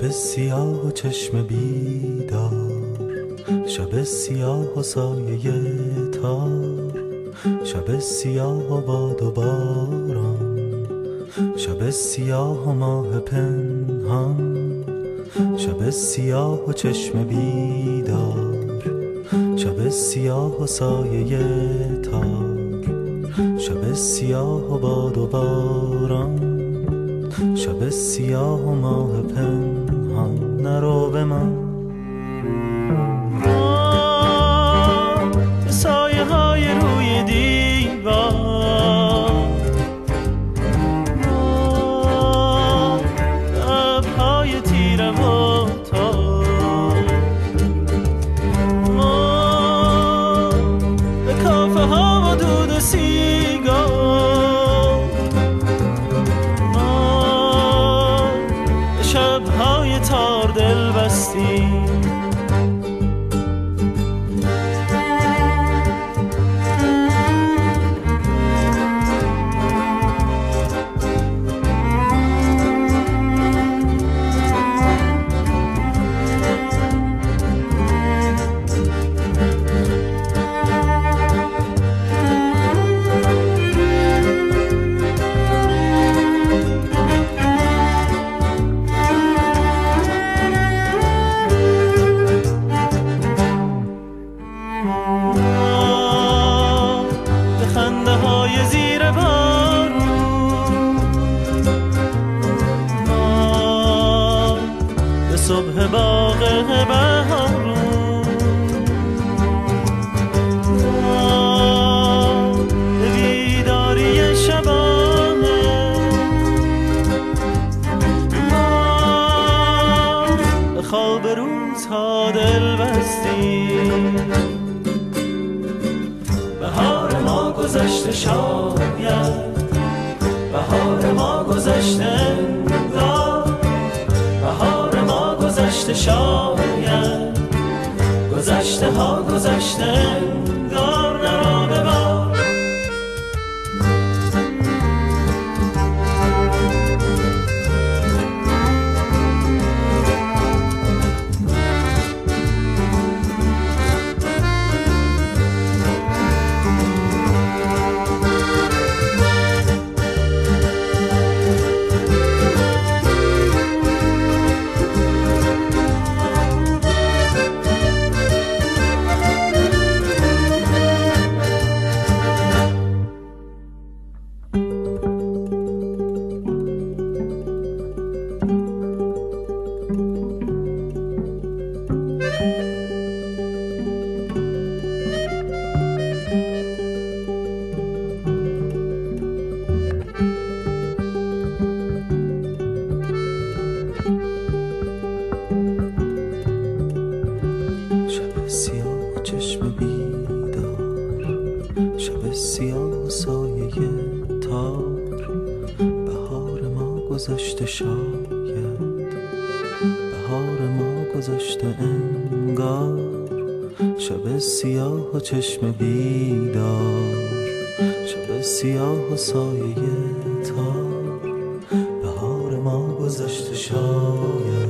شب سیاه و چشم بیدار، شب سیاه و سایه تار، شب سیاه و باد و باران، شب سیاه و ماه پنهان، شب سیاه و چشم بیدار، شب سیاه و سایه تار، شب سیاه و باد و باران، شب سیاه و ماه پنهان. نرو به من به سایه های روی دیوار، لبهای تیره و تار، به کافه ها و دود و سیگار، به شبهای تار دل بستی. صبح باغ بهارون، به بیداری شبانه، به خواب روزها دل بستی. بهار ما گذشته شاید، بهار ما گذشته انگار، بهار ما گذشته شاید، گذشته ها گذشته انگار. نرو ببار سیاه چشم بیدار، شب سیاه سایه تار، بهار ما گذشته شاید، بهار ما گذشته انگار، شب سیاه و چشم بیدار، شب سیاه و سایه تار، بهار ما گذشته شاید.